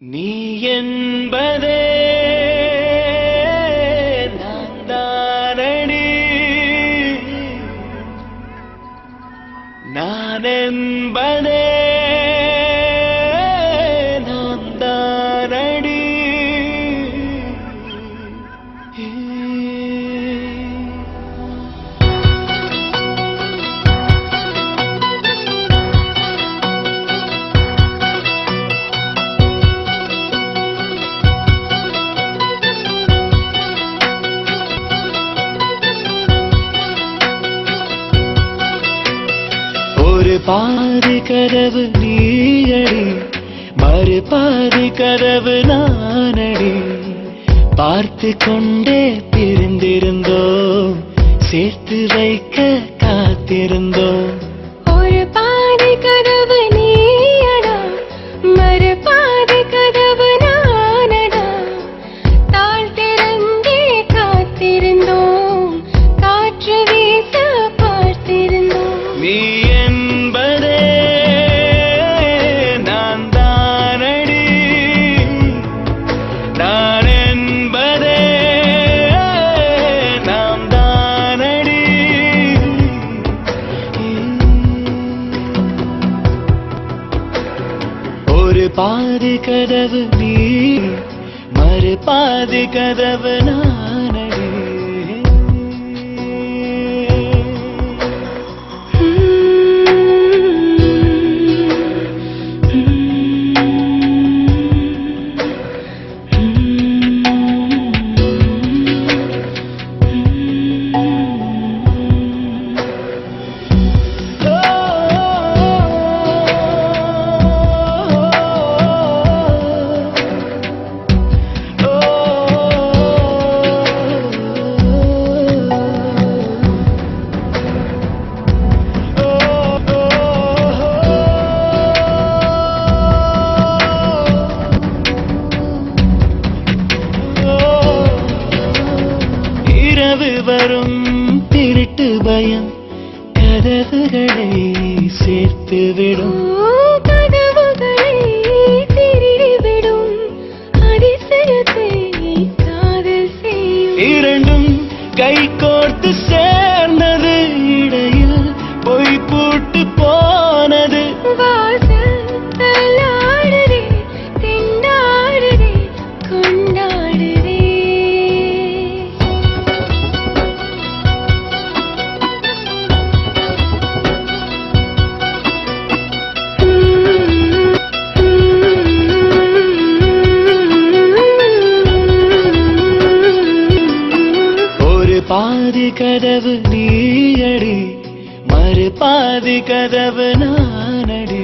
நீ என்பதே நான் தானடி, நான் என்பதே நான் தானடி. ஒரு பாதி கதவு நீயடி, மறு பாதி கதவு நானடி. பார்த்து கொண்டே பிரிந்திருந்தோம், சேர்த்து வைக்க காத்திருந்தோம். ஒரு பாதி கதவு நீயடா, மறு பாதி கதவு நானடா. தாழ் திறந்தே காத்திருந்தோம், காற்று வீச பார்த்திருந்தோம். நீ என்பதே நான் தானடி, நான் என்பதே நாம் தானடி. ஒரு பாதி கதவு நீ, மறு பாதி கதவு நானடி. இரவு வரும் திருட்டு பயம் கதவுகளை சேர்த்துவிடும். கதவுகளை திருடிவிடும், அதிசயத்தை காதல் செய்யும். இரண்டும் கை கோர்த்து சேர்ந்தது, இடையில் பொய் பூட்டு போனது. வாசல் தள்ளாடுதே, திண்டாடுதே, கொண்டாடுதே. ஒரு பாதி கதவு நீயடி, மறு பாதி கதவு நானடி.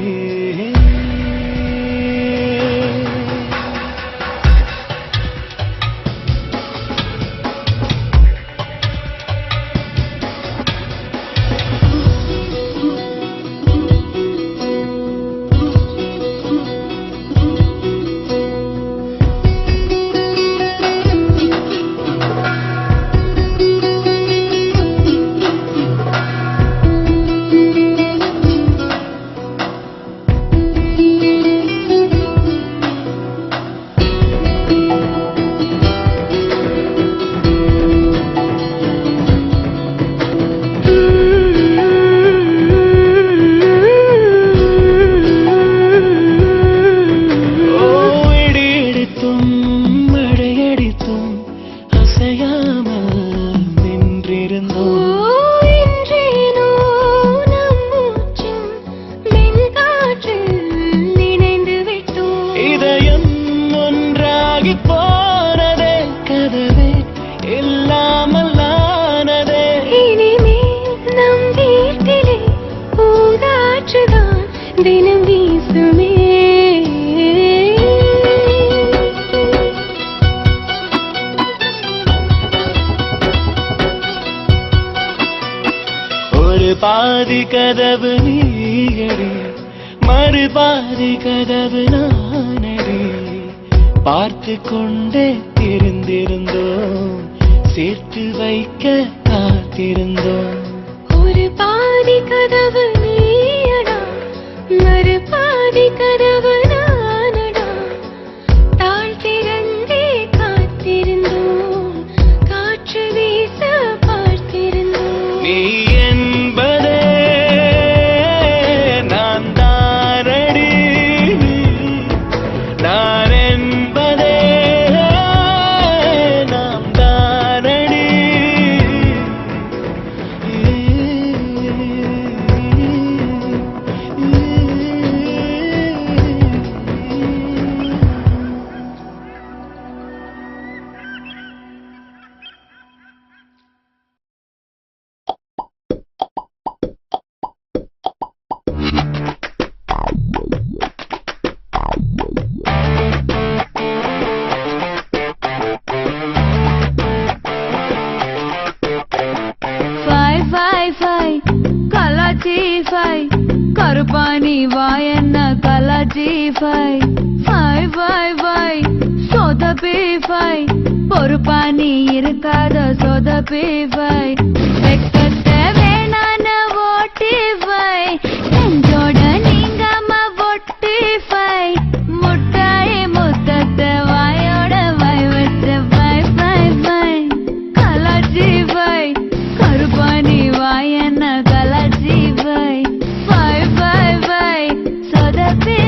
போனதே, கதவே இல்லாமல் ஆனதே. இனிமேல் நம் வீட்டிலே பூங்காற்றுதான் தினம் வீசுமே. ஒரு பாதி கதவு நீயடி, மறு பாதி கதவு நானடி. பார்த்து கொண்டே இருந்திருந்தோம், சேர்த்து வைக்க காத்திருந்தோம். ஒரு பாதி கதவு நீயடா, மறு பாதி கதவு நானடா. கருப்பாணி வாயன்ன கலாச்சி சொதப்பி பொறுப்பாணி இருக்காத சொதப்பி வெக்கத்தை வேணான ஓட்டி நெஞ்சோட நீங்காம ஒட்டி முட்டாய் முத்தத்தை வாயோட வாய் வச்ச கலாச்சி கருப்பாணி வாயன்ன கலாச்சி சொதப்பி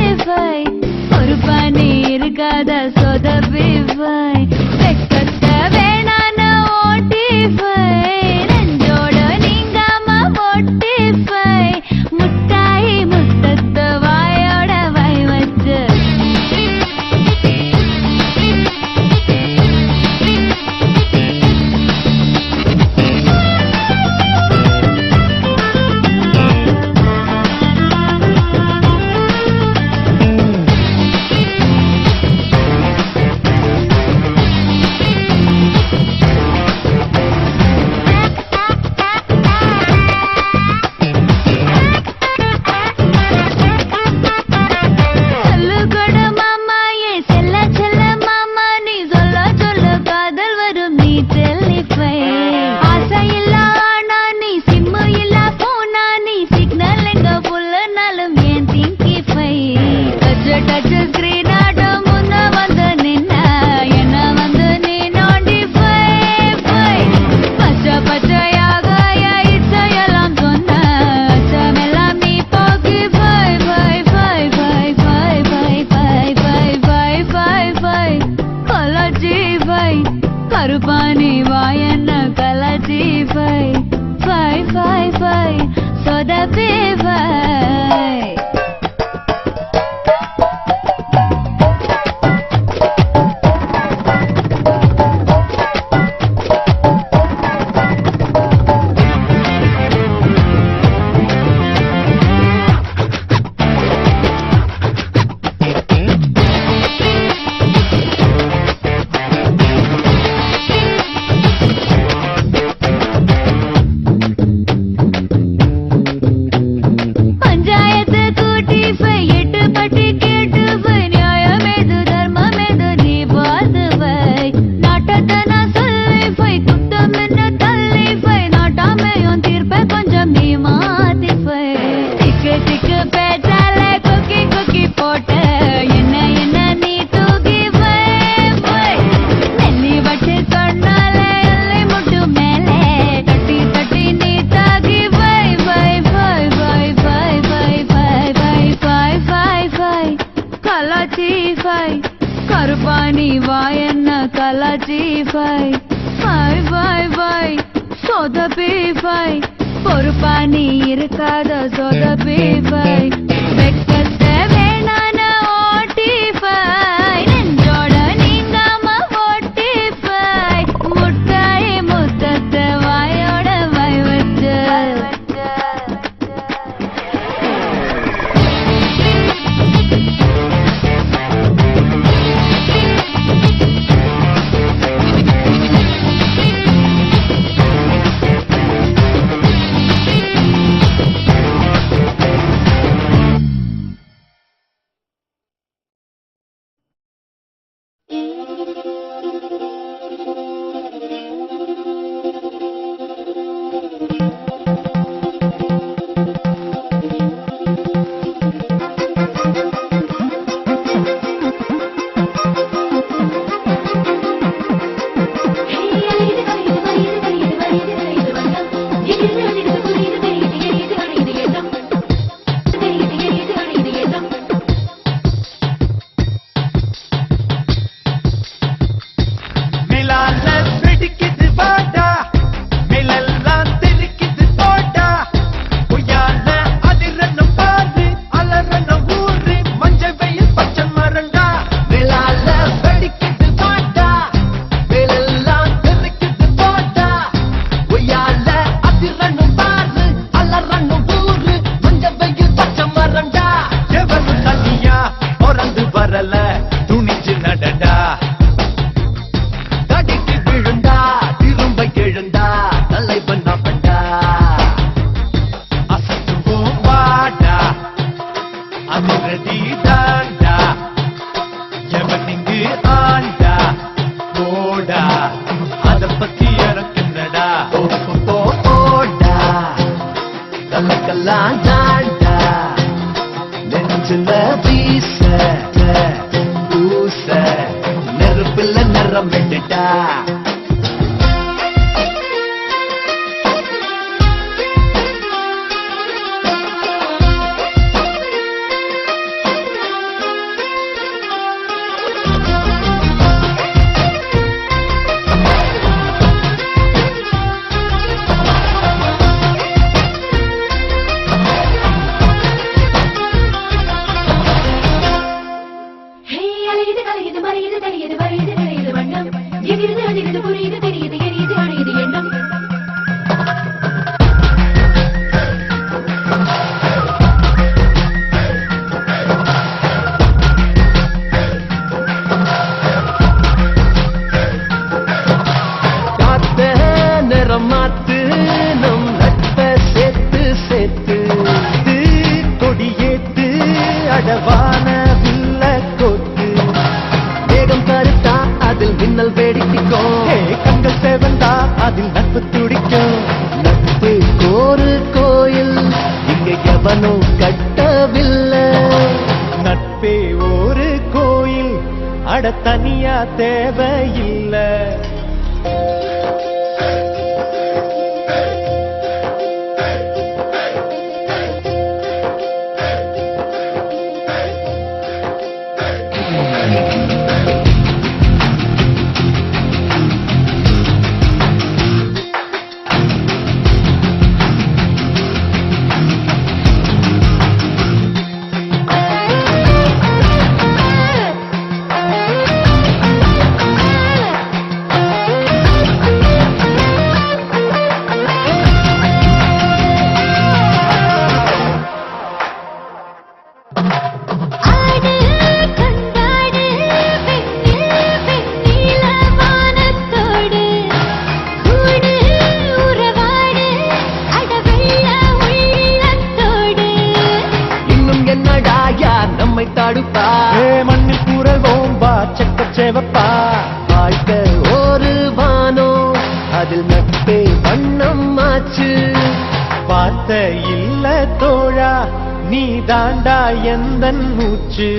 பொறுப்பாணி இருக்காத சொதப்பி வெக்கத்தை வேணான ஓட்டி நெஞ்சோட நீங்காம ஒட்டி முட்டாய் முத்தத்தை வாயோட வாய் வச்சு கருப்பாணி வாயன்ன கலாச்சி சொதப்பி கருப்பாணி வாயன்ன கலாச்சி சொதப்பி பொறுப்பாணி இருக்காத சொதப்பி வெக்கத்தை வேணான ஓட்டி நெஞ்சோட நீங்காம ஓட்டி முட்டாய் முத்தத்தை வாயோட வாய் வச்சு ஆண்டா போடா அத பத்தி எனக்கு என்னடா போடா கலக்கலாம் தாண்டா நெஞ்சில வீச பூச நெருப்பில் நிறம் விட்டுட்டா ஹே அலையுது கலையுது மறையுது தெரியுது வரையுது நிறையுது வண்ணம் எகிருது அதிருது புரியுது தெரியுது எரியுது அணையுது எண்ணம் காத்த நிறம் மாத்து நம் நட்ப சேர்த்து சேர்த்து கொடியேத்து அடவான வில்ல கோத்து வேகம் கருத்தா அதில் மின்னல் வேடிக்கும் கண்கள் செவந்தா அதில் நட்பு துடிக்கும் நட்பு கோரு கோயில் இங்க எவனும் கட்டவில்லை நட்பே ஒரு கோயில் அட தனியா தேவையில்லை ஆடு கண்டாடு பெண்ணில வானத்தோடு கூடு உறவாடு அடவெள்ள உள்ளத்தோடு இன்னும் என்னடா யார் நம்மை தடுப்பா மண்ணில் குரல்வோம் வா செவப்பா வாழ்க்கை ஒரு வானோ அதில் நட்பே வண்ணம் ஆச்சு பார்த்த இல்ல தோழா நீ தாண்டா எந்தன் மூச்சு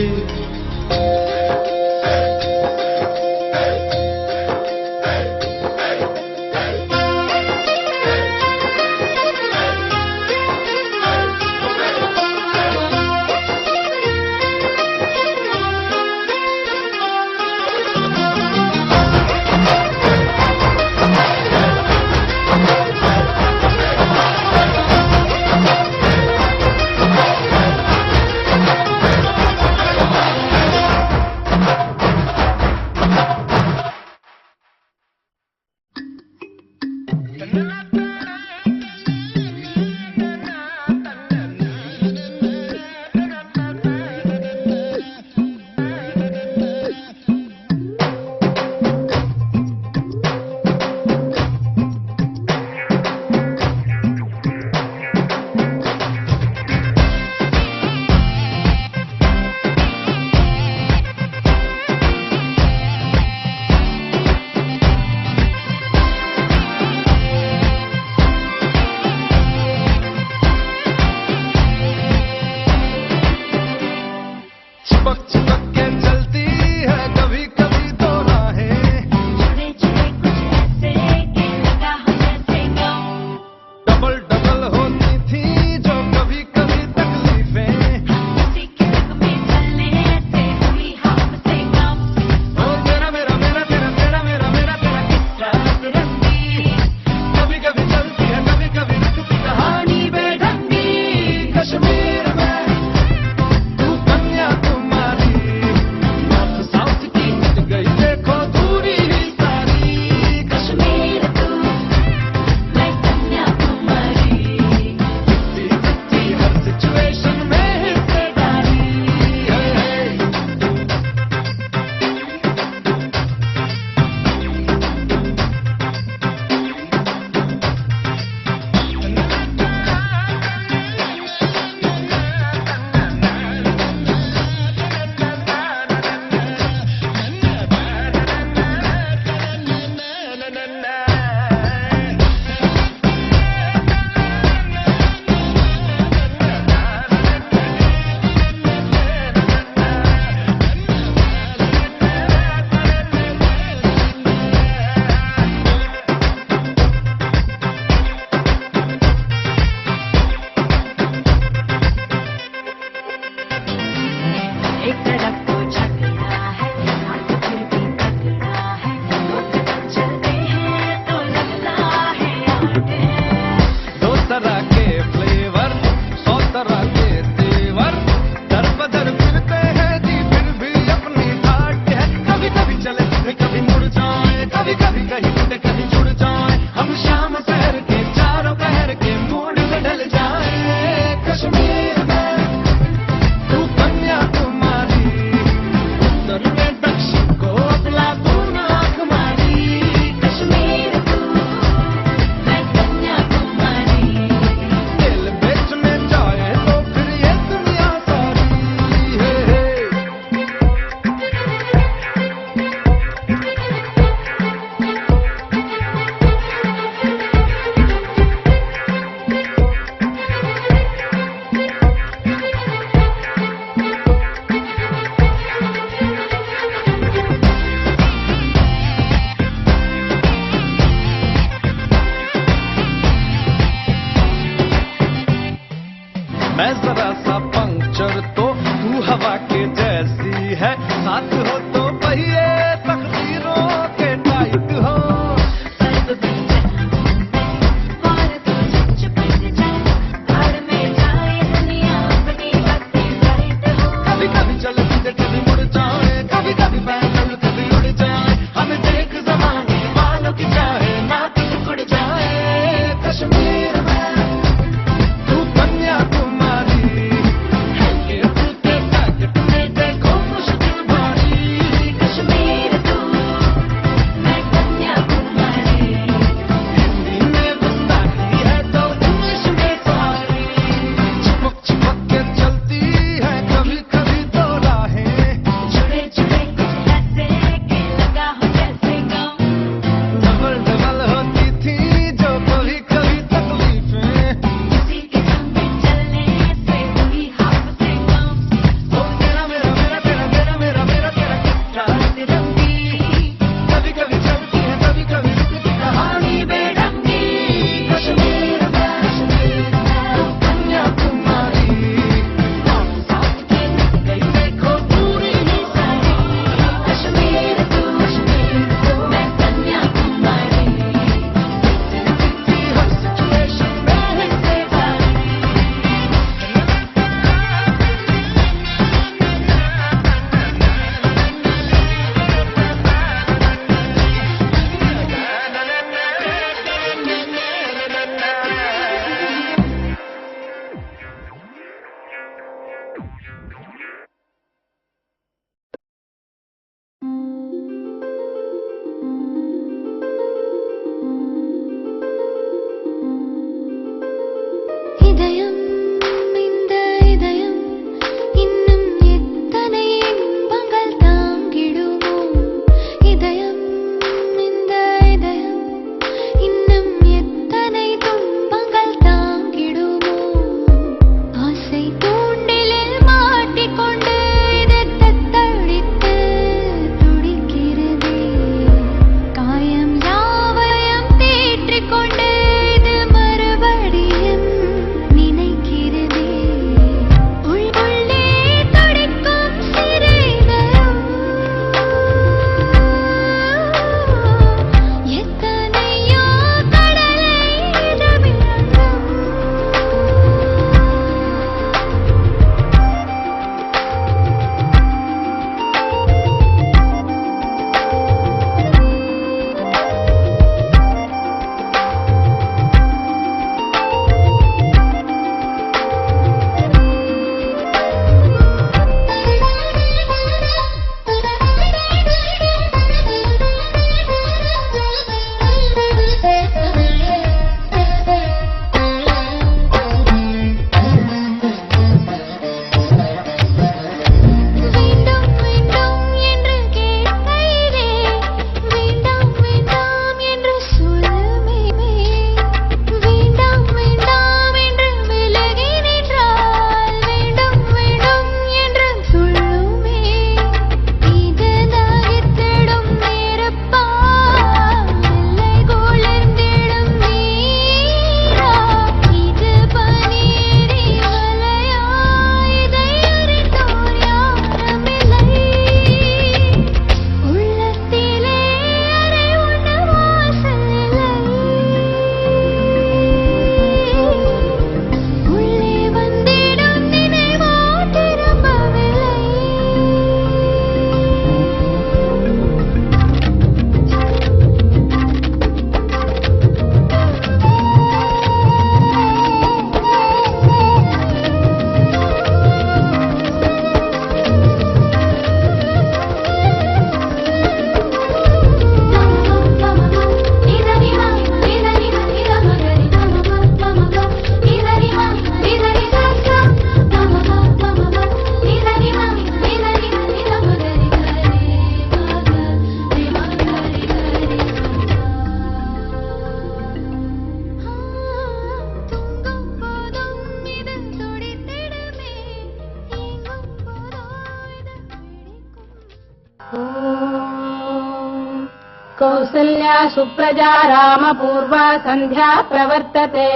कौसल्या सुप्रजा रामपूर्वा सन्ध्या प्रवर्तते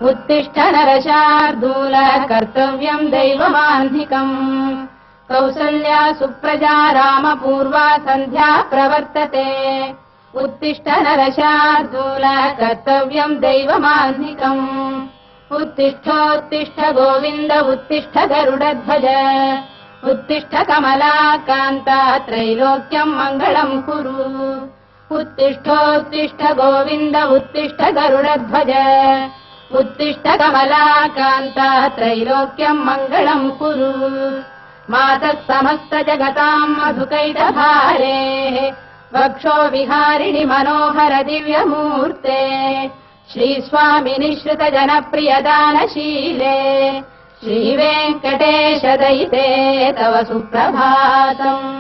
उत्तिष्ठ नरशार्दूल कर्तव्यम् दैवमान्धिकम् कौसल्या सुप्रजा रामपूर्वा सन्ध्या प्रवर्तते उत्तिष्ठ नरशार्दूल कर्तव्यम् दैवमान्धिकम् उत्तिष्ठोत्तिष्ठ गोविन्द उत्तिष्ठ गरुडध्वज उत्तिष्ठ कमलाकान्ता त्रैलोक्यम् मङ्गलम् कुरु उत्तिष्ठोत्तिष्ठ गोविन्द उत्तिष्ठ गरुडध्वज उत्तिष्ठ कमलाकान्ता त्रैलोक्यम् मङ्गलम् कुरु मातः समस्त जगताम् मधुकैटभारेः वक्षो विहारिणि मनोहर दिव्यमूर्ते श्रीस्वामि निःश्रित जनप्रिय दानशीले श्रीवेङ्कटेश दयिते तव सुप्रभातम्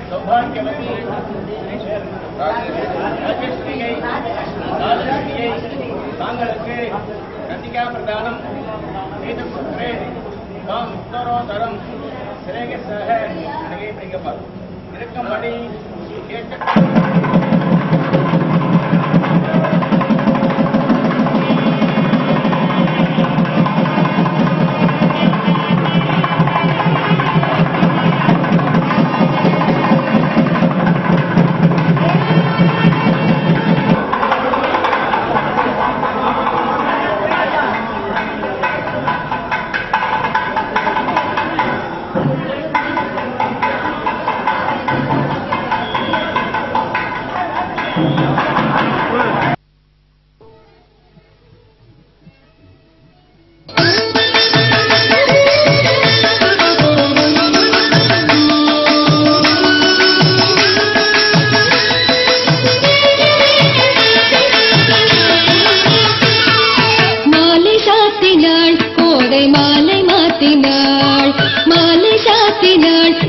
சௌபாகியவதி ராஜஸ்ரீயை தாங்களுக்கு கன்னிகா பிரதானம் ஏதே தாம் உத்தரோதரம் சிரேகசாக நடைபெறுகிறது. இருக்கும்படி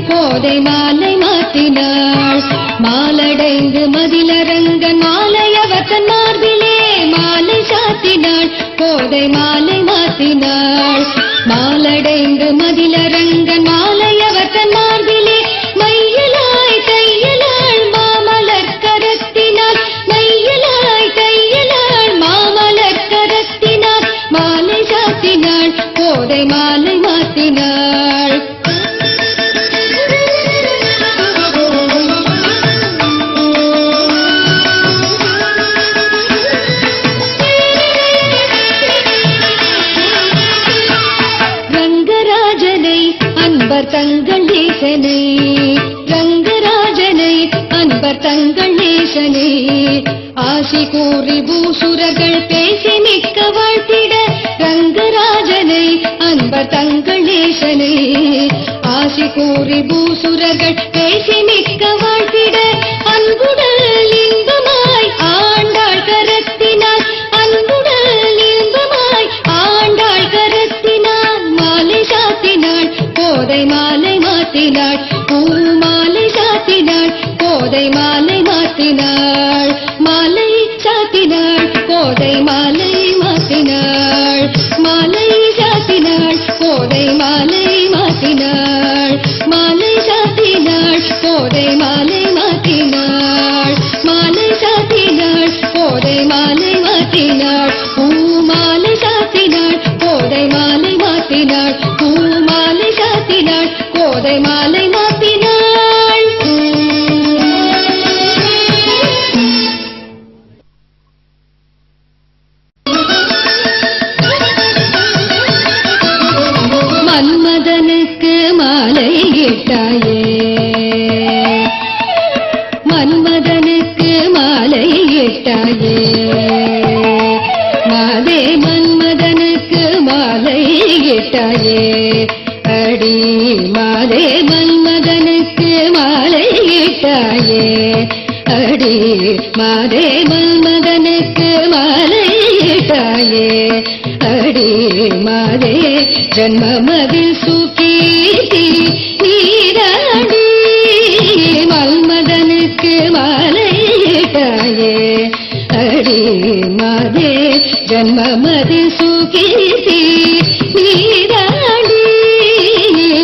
கோதை மாலை மாத்தினாள் மாலடைந்து மதிலரங்கன் மாலையவத்தன் மார்பிலே மாலை சாத்தினாள் கோதை மாலை மாத்தினாள் மாலடைந்து மதிலரங்கன் மாலையவத்தன் மார்பிலே மையலாய் தையலாள் மாமலர் கரத்தினாள் மையலாய் தையலாள் மாமலர் கரத்தினாள் மாலை சாத்தினாள் கோதை மாலை மாத்தினாள் தங்கள் நேசனை ரங்கராஜனை அன்பர் தங்கள் நேசனை ஆசி கூறி பூசுரர்கள் பேசி மிக்க வாழ்த்திட ரங்கராஜனை அன்பர் தங்கள் நேசனை ஆசி கூறி பூசுரர்கள் பேசி மிக்க வாழ்த்திட அன்புடல் இன்பமாய் ஆண்டாள் கரத்தினாள் அன்புடல் இன்பமாய் ஆண்டாள் கரத்தினாள் மாலை சாத்தினாள் கோதை மாலை மாத்தினாள் பூ மாலை சாத்தினாள் கோதை மாலை மாத்தினாள் மாலை சாத்தினாள் கோதை மாலை மாத்தினாள் மாலை சாத்தினாள் கோதை மாலை மாத்தினாள் மாலை சாத்தினாள் கோதை மாலை மாத்தினாள் மாலை சாத்தினாள் கோதை மாலை மாத்தினாள் பூ மாலை சாத்தினாள் கோதை மாலை மாத்தினாள் பூ மாலை சாத்தினாள் கோதை மாலை மாத்தினாள் மன்மதனுக்கு மாலை இட்டாயே மன்மதனுக்கு மாலை இட்டாயே மாதே மன்மதனுக்கு மாலை இட்டாயே அடி மாதே மன்மதனுக்கு மாலை இட்டாயே அடி மாதே மன்மதனுக்கு மாலை இட்டாயே அடி மாதே ஜன்மமதில் சுகீர்த்தி நீராடி மன்மதனுக்கு மாலை இட்டாயே அடி மாதே ஜன்மமதில் சுகீர்த்தி நீராடி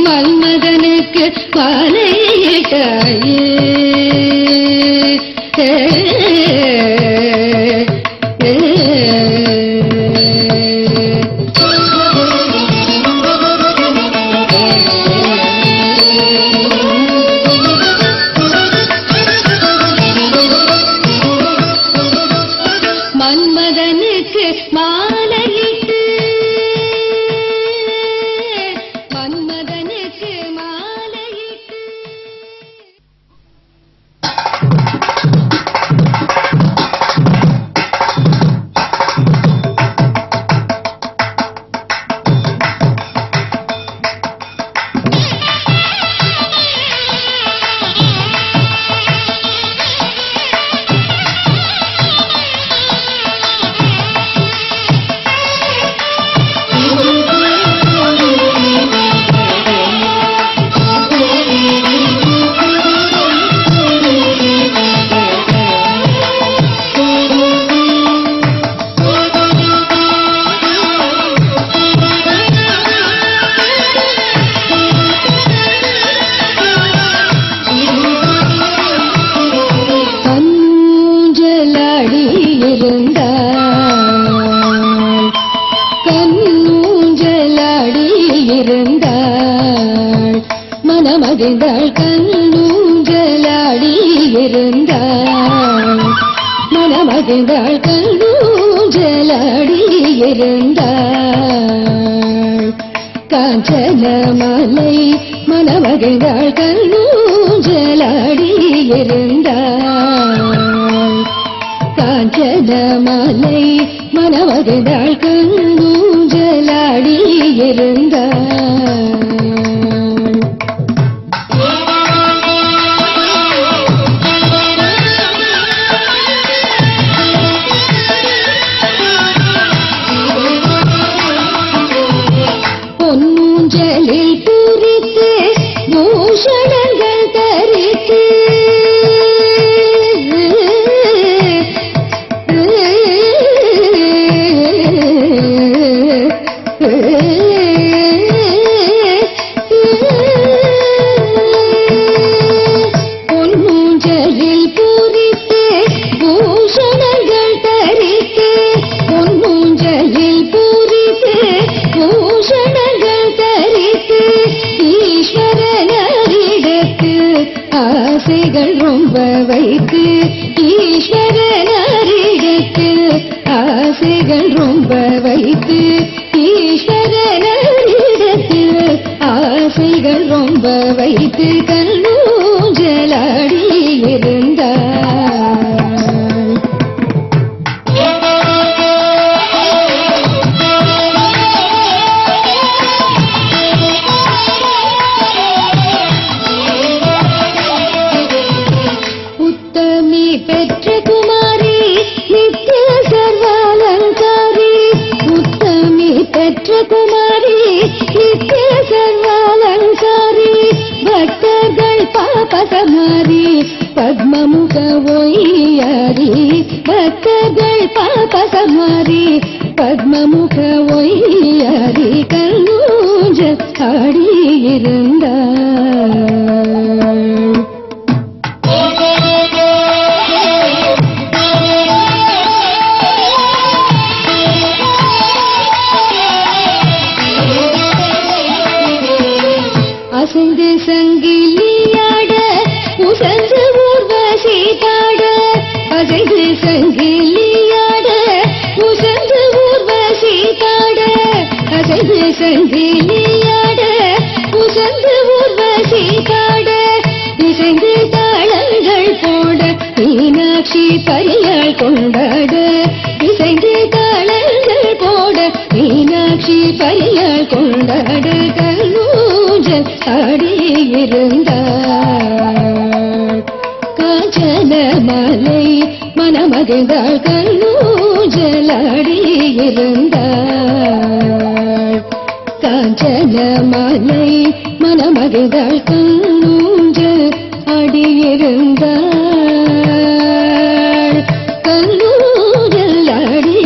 மன்மதனுக்கு மாலை இட்டாயே ஏ மன்மதனுக்கு மாலையிட்டு மன்மதனுக்கு மாலையிட்டு மனமகிழ்ந்தாள் கண்ணூஞ்சலாடி இருந்தாள் மனமகிழ்ந்தாள் கண்ணூஞ்சலாடி இருந்தாள் காஞ்சன மலை மனமகிழ்ந்தாள் கண்ணூஞ்சலாடி இருந்தாள் காஞ்சன மலை மனமகிழ்ந்தாள் கண்ணூஞ்சலாடி இருந்தாள் பொன்னூஞ்சலில் பூரித்து பூஷணங்கள் தரித்து பொன்னூஞ்சலில் பூரித்து பூஷணங்கள் தரித்து பொன்னூஞ்சலில் பூரித்து பூஷணங்கள் தரித்து ஈஸ்வரனரிடத்து ஆசைகள் ரொம்ப வைத்து ஈஸ்வரனரிடத்து ஆசைகள் ரொம்ப வைத்து ஈஸ்வரனரிடத்து ஆசைகள் ரொம்ப வைத்து கண்ணூஞ்சலாடி இருந்தாள் உத்தமி பெற்ற குமாரி நித்திய சர்வாலங்காரி உத்தமி பெற்ற குமாரி நித்திய சர்வாலங்காரி பக்தர்கள் பாபசமாரி பத்மமுக ஒய்யாரி பக்தர்கள் பாபசமாரி பத்மமுக ஒய்யாரி கண்ணூஞ்சல் ஆடியிருந்தாள் அசைந்து சங்கிலியாட உசந்து ஊர்வசி பாட அசைந்து சங்கிலியாட உசந்து ஊர்வசி பாட அசைந்து சங்கிலியாட உசந்து ஊர்வசி பாட இசைந்து தாளங்கள் போட மீனாட்சி பரியாள் கொண்டாட இசைந்து தாளங்கள் போட மீனாட்சி பரியாள் கொண்டாட கண்ணூஞ்சல் ஆடியிருந்தாள் காஞ்சன மலை மனமகிழ்ந்தாள் கண்ணூஞ்சல் ஆடியிருந்தாள் காஞ்சன மலை மனமகிழ்ந்தாள் கண்ணூஞ்சல் ஆடியிருந்தாள் கண்ணூஞ்சல் ஆடியிருந்தாள்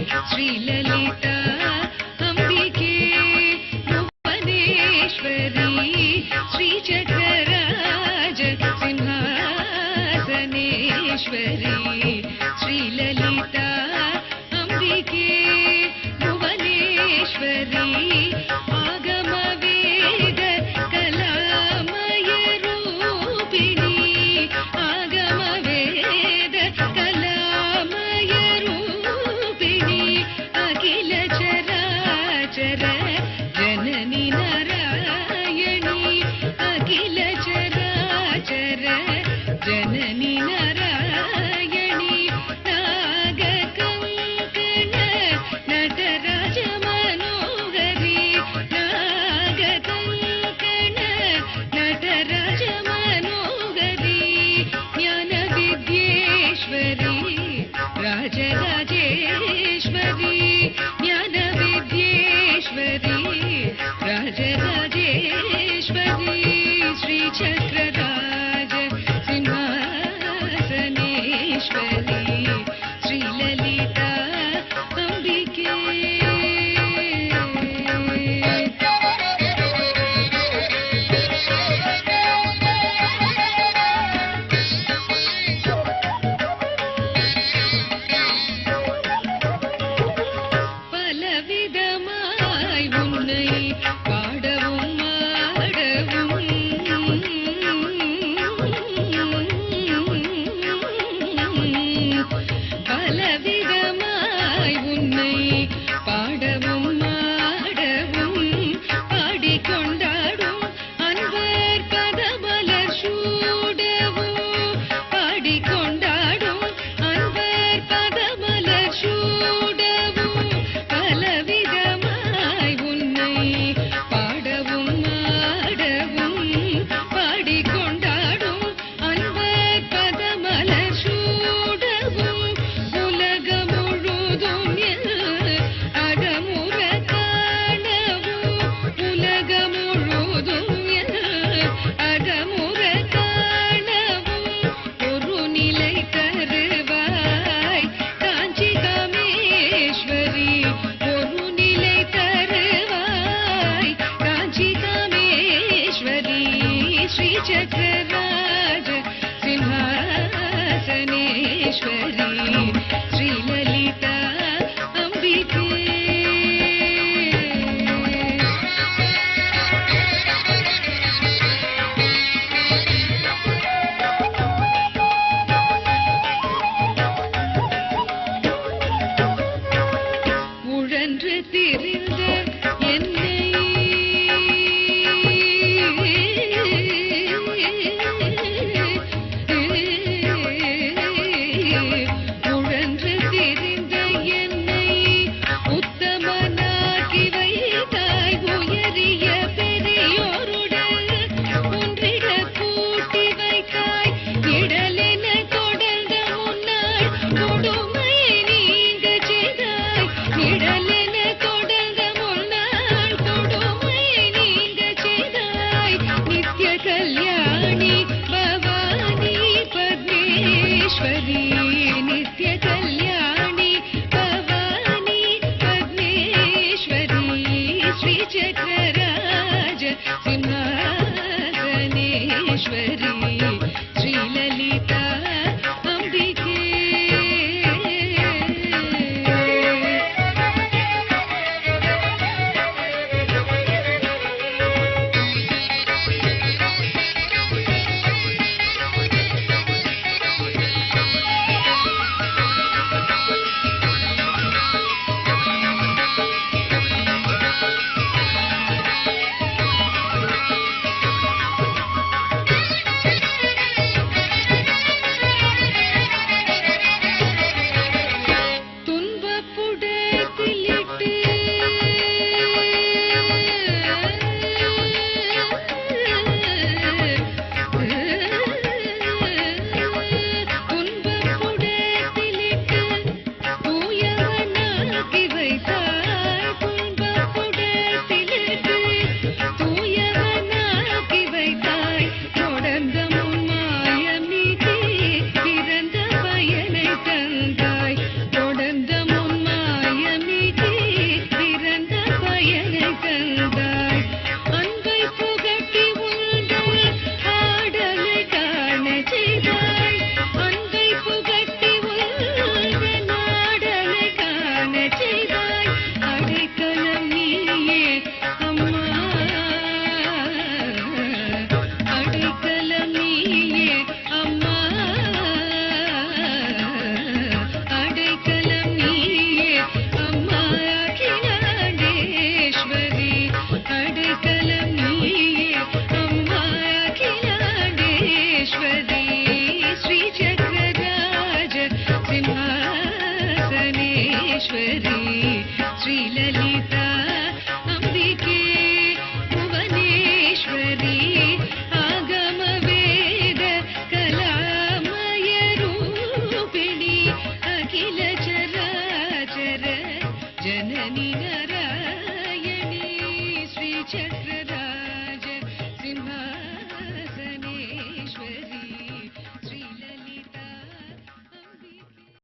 श्रीललिता अम्बिके भुवनेश्वरी श्रीचक्रराज सिंहासनेश्वरी श्रीललिता अम्बिके भुवनेश्वरी आगमवेद कलामय रूपिणी आगमवेद कलामय रूपिणी अखिल चराचर जननी नारायणी अखिल चराचर जननी नारायणी नागकङ्कण नटराज मनोहरी नागकङ्कण नटराज मनोहरी ज्ञानविद्येश्वरी राजराजेश्वरी ज्ञानविद्येश्वरी राजराजेश्वरी श्रीचक्रराज सिंहासनेश्वरी श्रीललिता अम्बिके பலவிதமாய் உன்னை பாடவும் ஆடவும் பலவிதமாய் உன்னை பாடவும் ஆடவும் பாடிக்கொண்டாடும் அன்பர் பதமலர் சூடவும் பாடிக்கொண்டாடும் அன்பர் பதமலர் சூடவும் பலவிதமாய் உன்னை பாடவும் ஆடவும் பாடிக்கொண்டாடும் அன்பர் பதமலர் சூடவும் உலகம் முழுதும் அகமுற காணவும் உலகம் முழுதும் அகமுற காணவும் ஒரு நிலை தருவாய் காஞ்சி காமேஸ்வரி ஒரு நிலை தருவாய் காஞ்சி காமேஸ்வரி ஸ்ரீ சக்கரராஜ சிம்ஹாசனேஸ்வரி ஸ்ரீலலிதா அம்பிகே உழன்று திரிந்த என்னை உழன்று திரிந்த என்னை உத்தமனாக்கி வைத்தாய் உயரிய பெரியோருடன் ஒன்றிட கூட்டி வைத்தாய் இடலென தொடர்ந்த முன்னாள் கொடுமை நீங்க செய்தாய் இடலென தொடர்ந்த முன்னாள் கொடுமை நீங்க செய்தாய் நித்ய கல்யாணி பவானி பத்மேஸ்வரி நித்ய கல்யாணி பவானி பத்மேஸ்வரி ஸ்ரீ சக்கரராஜ சிம்ஹாசனேஸ்வரி ஸ்ரீலலிதா அம்பிகே श्रीललिता